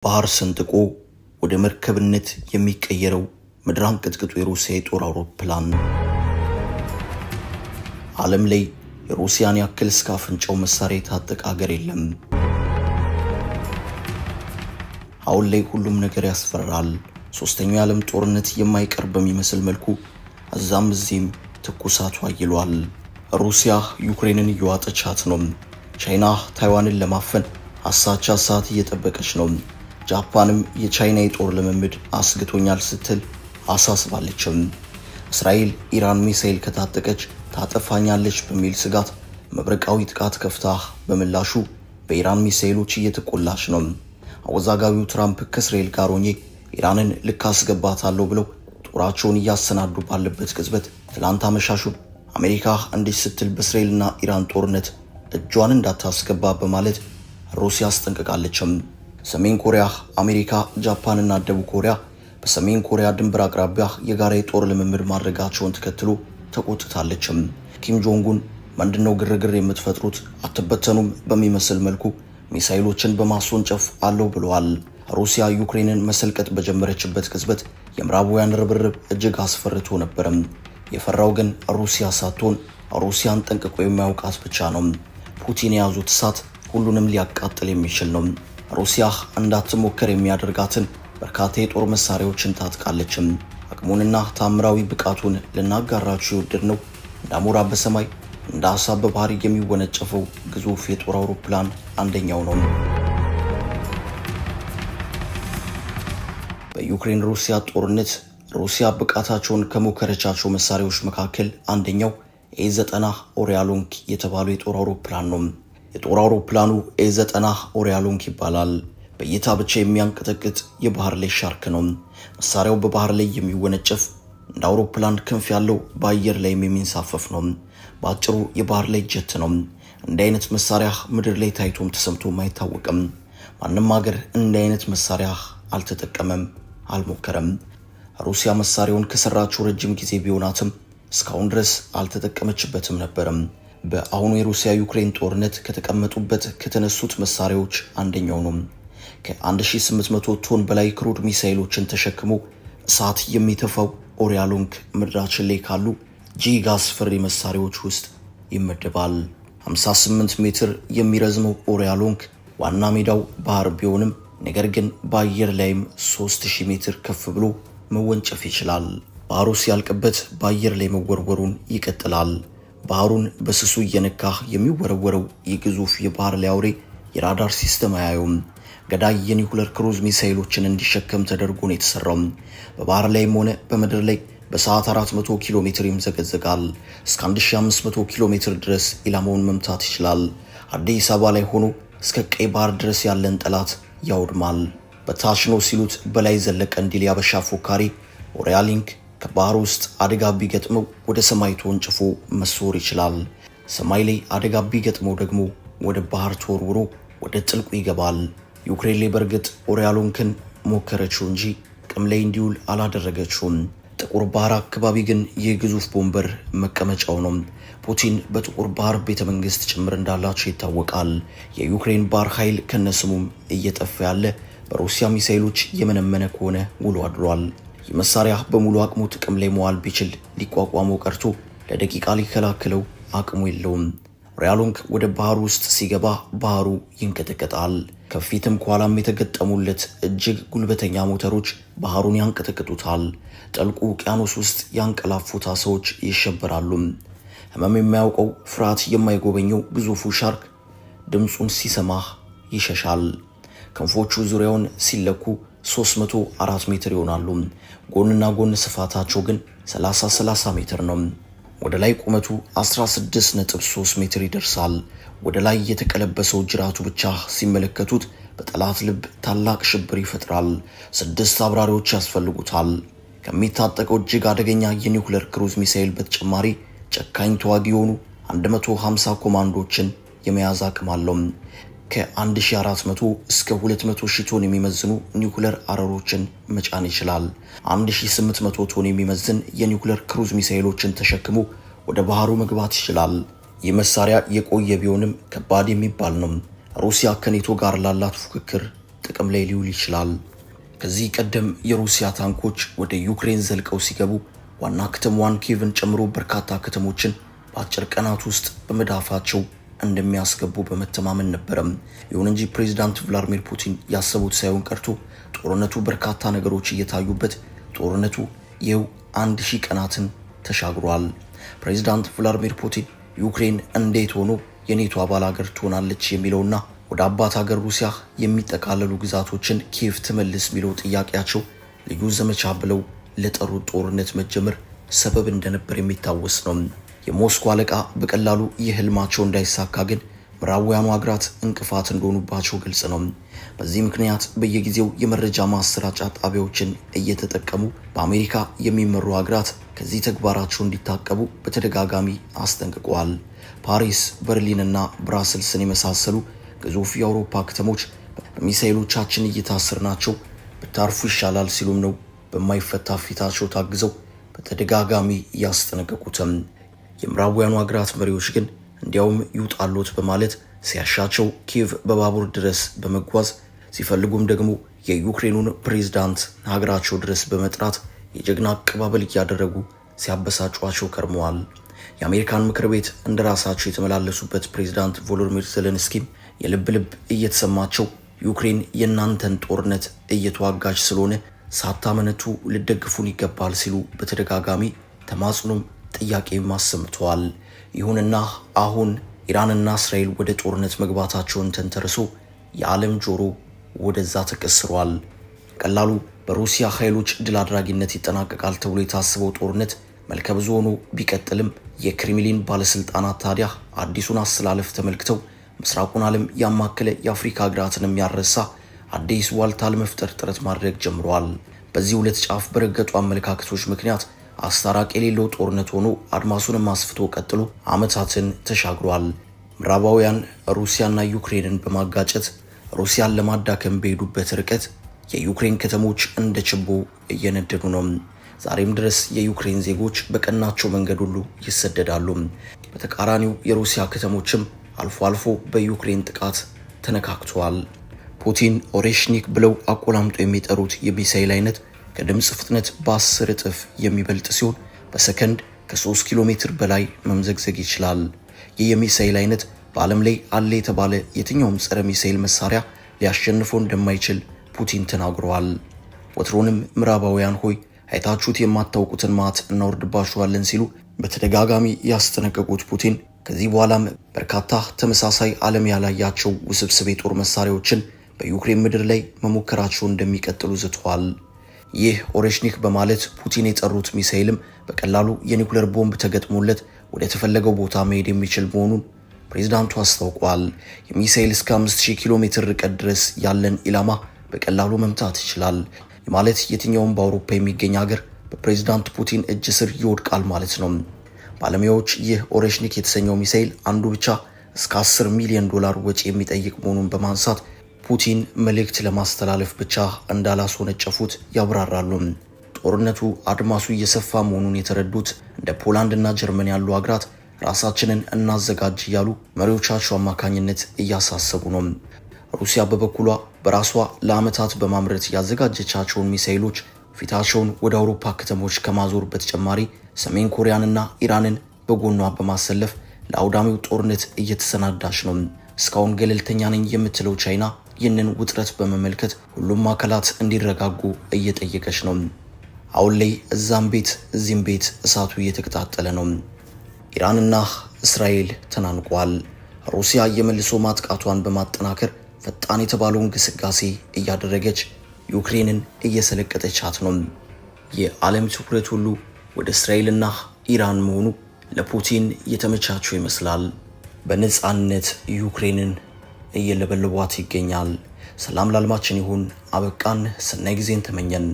ባህር ሰንጥቆ ወደ መርከብነት የሚቀየረው ምድር አንቀጥቅጦ የሩሲያ የጦር አውሮፕላን ዓለም ላይ የሩሲያን ያክል እስከ አፍንጫው መሳሪያ የታጠቀ ሀገር የለም። አሁን ላይ ሁሉም ነገር ያስፈራል። ሶስተኛው የዓለም ጦርነት የማይቀር በሚመስል መልኩ እዛም እዚህም ትኩሳቱ አይሏል። ሩሲያ ዩክሬንን እየዋጠቻት ነው። ቻይና ታይዋንን ለማፈን አሳቻ ሰዓት እየጠበቀች ነው። ጃፓንም የቻይና የጦር ልምምድ አስግቶኛል ስትል አሳስባለች። እስራኤል ኢራን ሚሳኤል ከታጠቀች ታጠፋኛለች በሚል ስጋት መብረቃዊ ጥቃት ከፍታ በምላሹ በኢራን ሚሳኤሎች እየተቆላች ነው። አወዛጋቢው ትራምፕ ከእስራኤል ጋር ሆኜ ኢራንን ልካስገባታለሁ ብለው ጦራቸውን እያሰናዱ ባለበት ቅጽበት ትላንት አመሻሹ አሜሪካ እንዲህ ስትል በእስራኤልና ኢራን ጦርነት እጇን እንዳታስገባ በማለት ሩሲያ አስጠንቅቃለች። ሰሜን ኮሪያ፣ አሜሪካ፣ ጃፓንና ደቡብ ኮሪያ በሰሜን ኮሪያ ድንበር አቅራቢያ የጋራ የጦር ልምምድ ማድረጋቸውን ተከትሎ ተቆጥታለች። ኪም ጆንጉን ምንድነው ግርግር የምትፈጥሩት አትበተኑም በሚመስል መልኩ ሚሳኤሎችን በማስወንጨፍ አለው ብለዋል። ሩሲያ ዩክሬንን መሰልቀጥ በጀመረችበት ቅጽበት የምዕራባውያን ርብርብ እጅግ አስፈርቶ ነበር። የፈራው ግን ሩሲያ ሳትሆን ሩሲያን ጠንቅቆ የሚያውቃት ብቻ ነው። ፑቲን የያዙት እሳት ሁሉንም ሊያቃጥል የሚችል ነው። ሩሲያ እንዳትሞከር የሚያደርጋትን በርካታ የጦር መሳሪያዎችን ታጥቃለች። አቅሙንና ታምራዊ ብቃቱን ልናጋራችሁ የወደድነው እንደ አሞራ በሰማይ እንደ አሳ በባህር የሚወነጨፈው ግዙፍ የጦር አውሮፕላን አንደኛው ነው። በዩክሬን ሩሲያ ጦርነት ሩሲያ ብቃታቸውን ከሞከረቻቸው መሳሪያዎች መካከል አንደኛው ኤ90 ኦሪያሎንክ የተባለው የጦር አውሮፕላን ነው። የጦር አውሮፕላኑ ኤ90 ኦሪያሎንክ ይባላል። በእይታ ብቻ የሚያንቀጠቅጥ የባህር ላይ ሻርክ ነው። መሳሪያው በባህር ላይ የሚወነጨፍ እንደ አውሮፕላን ክንፍ ያለው በአየር ላይም የሚንሳፈፍ ነው። በአጭሩ የባህር ላይ ጀት ነው። እንዲህ አይነት መሳሪያ ምድር ላይ ታይቶም ተሰምቶም አይታወቅም። ማንም ሀገር እንዲህ አይነት መሳሪያ አልተጠቀመም፣ አልሞከረም። ሩሲያ መሳሪያውን ከሰራችው ረጅም ጊዜ ቢሆናትም እስካሁን ድረስ አልተጠቀመችበትም ነበርም። በአሁኑ የሩሲያ ዩክሬን ጦርነት ከተቀመጡበት ከተነሱት መሳሪያዎች አንደኛው ነው። ከ1800 ቶን በላይ ክሩድ ሚሳኤሎችን ተሸክሞ እሳት የሚተፋው ኦሪያሎንክ ምድራችን ላይ ካሉ እጅግ አስፈሪ መሳሪያዎች ውስጥ ይመደባል። 58 ሜትር የሚረዝመው ኦሪያሎንክ ዋና ሜዳው ባህር ቢሆንም ነገር ግን በአየር ላይም 3000 ሜትር ከፍ ብሎ መወንጨፍ ይችላል። ባህሩ ሲያልቅበት በአየር ላይ መወርወሩን ይቀጥላል። ባህሩን በስሱ እየነካ የሚወረወረው የግዙፍ የባህር ላይ አውሬ የራዳር ሲስተም አያዩም። ገዳይ የኒኩለር ክሩዝ ሚሳኤሎችን እንዲሸከም ተደርጎ ነው የተሰራው። በባህር ላይም ሆነ በምድር ላይ በሰዓት 400 ኪሎ ሜትር ይምዘገዘጋል። እስከ 1500 ኪሎ ሜትር ድረስ ኢላማውን መምታት ይችላል። አዲስ አበባ ላይ ሆኖ እስከ ቀይ ባህር ድረስ ያለን ጠላት ያውድማል። በታች ነው ሲሉት በላይ ዘለቀ እንዲል ያበሻ ፎካሪ ኦሪያሎንክ ከባህር ውስጥ አደጋ ቢገጥመው ወደ ሰማይ ተወንጭፎ መስወር ይችላል። ሰማይ ላይ አደጋ ቢገጥመው ደግሞ ወደ ባህር ተወርውሮ ወደ ጥልቁ ይገባል። ዩክሬን ላይ በርግጥ ኦሪያሎንክን ሞከረችው እንጂ ጥቅም ላይ እንዲውል አላደረገችውም። ጥቁር ባህር አካባቢ ግን ይህ ግዙፍ ቦምበር መቀመጫው ነው። ፑቲን በጥቁር ባህር ቤተ መንግስት ጭምር እንዳላቸው ይታወቃል። የዩክሬን ባህር ኃይል ከነስሙም እየጠፋ ያለ በሩሲያ ሚሳኤሎች የመነመነ ከሆነ ውሎ አድሯል። የመሳሪያ በሙሉ አቅሙ ጥቅም ላይ መዋል ቢችል ሊቋቋመው ቀርቶ ለደቂቃ ሊከላከለው አቅሙ የለውም። ኦሪያሎንክ ወደ ባህር ውስጥ ሲገባ ባህሩ ይንቀጠቀጣል። ከፊትም ከኋላም የተገጠሙለት እጅግ ጉልበተኛ ሞተሮች ባህሩን ያንቀጠቅጡታል። ጥልቁ ውቅያኖስ ውስጥ ያንቀላፉት አሳዎች ይሸበራሉ። ህመም የማያውቀው ፍርሃት የማይጎበኘው ግዙፉ ሻርክ ድምፁን ሲሰማህ ይሸሻል። ክንፎቹ ዙሪያውን ሲለኩ 304 ሜትር ይሆናሉ። ጎንና ጎን ስፋታቸው ግን 30 ሜትር ነው። ወደ ላይ ቁመቱ 16.3 ሜትር ይደርሳል። ወደ ላይ የተቀለበሰው ጅራቱ ብቻ ሲመለከቱት በጠላት ልብ ታላቅ ሽብር ይፈጥራል። 6 አብራሪዎች ያስፈልጉታል። ከሚታጠቀው እጅግ አደገኛ የኒኩለር ክሩዝ ሚሳኤል በተጨማሪ ጨካኝ ተዋጊ የሆኑ 150 ኮማንዶችን የመያዝ አቅም አለው። ከ1400 እስከ 200 ቶን የሚመዝኑ ኒኩለር አረሮችን መጫን ይችላል። 1800 ቶን የሚመዝን የኒኩለር ክሩዝ ሚሳኤሎችን ተሸክሞ ወደ ባህሩ መግባት ይችላል። ይህ መሳሪያ የቆየ ቢሆንም ከባድ የሚባል ነው። ሩሲያ ከኔቶ ጋር ላላት ፉክክር ጥቅም ላይ ሊውል ይችላል። ከዚህ ቀደም የሩሲያ ታንኮች ወደ ዩክሬን ዘልቀው ሲገቡ ዋና ከተማዋን ኪየቭን ጨምሮ በርካታ ከተሞችን በአጭር ቀናት ውስጥ በመዳፋቸው እንደሚያስገቡ በመተማመን ነበረም። ይሁን እንጂ ፕሬዝዳንት ቭላድሚር ፑቲን ያሰቡት ሳይሆን ቀርቶ ጦርነቱ በርካታ ነገሮች እየታዩበት ጦርነቱ ይኸው 1000 ቀናትን ተሻግሯል። ፕሬዝዳንት ቭላድሚር ፑቲን ዩክሬን እንዴት ሆኖ የኔቶ አባል ሀገር ትሆናለች የሚለውና ወደ አባት ሀገር ሩሲያ የሚጠቃለሉ ግዛቶችን ኪየቭ ትመልስ የሚለው ጥያቄያቸው ልዩ ዘመቻ ብለው ለጠሩት ጦርነት መጀመር ሰበብ እንደነበር የሚታወስ ነው። የሞስኮ አለቃ በቀላሉ የህልማቸው እንዳይሳካ ግን ምዕራባውያኑ ሀገራት እንቅፋት እንደሆኑባቸው ግልጽ ነው። በዚህ ምክንያት በየጊዜው የመረጃ ማሰራጫ ጣቢያዎችን እየተጠቀሙ በአሜሪካ የሚመሩ ሀገራት ከዚህ ተግባራቸው እንዲታቀቡ በተደጋጋሚ አስጠንቅቀዋል። ፓሪስ፣ በርሊንና ብራስልስን የመሳሰሉ ግዙፍ የአውሮፓ ከተሞች በሚሳኤሎቻችን እየታሰርናቸው ብታርፉ ይሻላል ሲሉም ነው በማይፈታ ፊታቸው ታግዘው በተደጋጋሚ ያስጠነቀቁትም። የምዕራባውያኑ ሀገራት መሪዎች ግን እንዲያውም ይውጣሉት በማለት ሲያሻቸው ኪየቭ በባቡር ድረስ በመጓዝ ሲፈልጉም ደግሞ የዩክሬኑን ፕሬዝዳንት ሀገራቸው ድረስ በመጥራት የጀግና አቀባበል እያደረጉ ሲያበሳጯቸው ከርመዋል። የአሜሪካን ምክር ቤት እንደራሳቸው የተመላለሱበት ፕሬዝዳንት ቮሎዲሚር ዜሌንስኪም የልብ ልብ እየተሰማቸው ዩክሬን የናንተን ጦርነት እየተዋጋች ስለሆነ ሳታመነቱ ልደግፉን ይገባል ሲሉ በተደጋጋሚ ተማጽኖም ጥያቄም አሰምተዋል። ይሁንና አሁን ኢራንና እስራኤል ወደ ጦርነት መግባታቸውን ተንተርሶ የዓለም ጆሮ ወደዛ ተቀስሯል። ቀላሉ በሩሲያ ኃይሎች ድል አድራጊነት ይጠናቀቃል ተብሎ የታሰበው ጦርነት መልከ ብዙ ሆኖ ቢቀጥልም የክሬምሊን ባለስልጣናት ታዲያ አዲሱን አሰላለፍ ተመልክተው ምስራቁን ዓለም ያማከለ የአፍሪካ ሀገራትንም ያረሳ አዲስ ዋልታ ለመፍጠር ጥረት ማድረግ ጀምረዋል። በዚህ ሁለት ጫፍ በረገጡ አመለካከቶች ምክንያት አስታራቂ የሌለው ጦርነት ሆኖ አድማሱንም አስፍቶ ቀጥሎ ዓመታትን ተሻግሯል። ምዕራባውያን ሩሲያና ዩክሬንን በማጋጨት ሩሲያን ለማዳከም በሄዱበት ርቀት የዩክሬን ከተሞች እንደ ችቦ እየነደዱ ነው። ዛሬም ድረስ የዩክሬን ዜጎች በቀናቸው መንገድ ሁሉ ይሰደዳሉ። በተቃራኒው የሩሲያ ከተሞችም አልፎ አልፎ በዩክሬን ጥቃት ተነካክተዋል። ፑቲን ኦሬሽኒክ ብለው አቆላምጦ የሚጠሩት የሚሳኤል አይነት ከድምፅ ፍጥነት በ10 እጥፍ የሚበልጥ ሲሆን በሰከንድ ከ3 ኪሎ ሜትር በላይ መምዘግዘግ ይችላል። ይህ የሚሳኤል አይነት በዓለም ላይ አለ የተባለ የትኛውም ጸረ ሚሳኤል መሳሪያ ሊያሸንፈው እንደማይችል ፑቲን ተናግረዋል። ወትሮንም ምዕራባውያን ሆይ አይታችሁት የማታውቁትን ማት እናወርድባችኋለን ሲሉ በተደጋጋሚ ያስጠነቀቁት ፑቲን ከዚህ በኋላም በርካታ ተመሳሳይ ዓለም ያላያቸው ውስብስብ የጦር መሳሪያዎችን በዩክሬን ምድር ላይ መሞከራቸው እንደሚቀጥሉ ዝተዋል። ይህ ኦሬሽኒክ በማለት ፑቲን የጠሩት ሚሳኤልም በቀላሉ የኒውክሌር ቦምብ ተገጥሞለት ወደ ተፈለገው ቦታ መሄድ የሚችል መሆኑን ፕሬዝዳንቱ አስታውቋል። የሚሳኤል እስከ 5000 ኪሎ ሜትር ርቀት ድረስ ያለን ኢላማ በቀላሉ መምታት ይችላል። ማለት የትኛውም በአውሮፓ የሚገኝ ሀገር በፕሬዝዳንት ፑቲን እጅ ስር ይወድቃል ማለት ነው። ባለሙያዎች ይህ ኦሬሽኒክ የተሰኘው ሚሳኤል አንዱ ብቻ እስከ $10 ሚሊዮን ወጪ የሚጠይቅ መሆኑን በማንሳት ፑቲን መልእክት ለማስተላለፍ ብቻ እንዳላስወነጨፉት ያብራራሉ። ጦርነቱ አድማሱ እየሰፋ መሆኑን የተረዱት እንደ ፖላንድ እና ጀርመን ያሉ ሀገራት ራሳችንን እናዘጋጅ እያሉ መሪዎቻቸው አማካኝነት እያሳሰቡ ነው። ሩሲያ በበኩሏ በራሷ ለዓመታት በማምረት ያዘጋጀቻቸውን ሚሳኤሎች ፊታቸውን ወደ አውሮፓ ከተሞች ከማዞር በተጨማሪ ሰሜን ኮሪያንና ኢራንን በጎኗ በማሰለፍ ለአውዳሚው ጦርነት እየተሰናዳች ነው። እስካሁን ገለልተኛ ነኝ የምትለው ቻይና ይህንን ውጥረት በመመልከት ሁሉም አካላት እንዲረጋጉ እየጠየቀች ነው። አሁን ላይ እዛም ቤት እዚህም ቤት እሳቱ እየተቀጣጠለ ነው። ኢራንና እስራኤል ተናንቋል። ሩሲያ የመልሶ ማጥቃቷን በማጠናከር ፈጣን የተባለው እንቅስቃሴ እያደረገች ዩክሬንን እየሰለቀጠቻት ነው። የዓለም ትኩረት ሁሉ ወደ እስራኤልና ኢራን መሆኑ ለፑቲን የተመቻቸው ይመስላል። በነፃነት ዩክሬንን እየለበለቧት ይገኛል። ሰላም ላልማችን ይሁን። አበቃን። ሰናይ ጊዜን ተመኘን።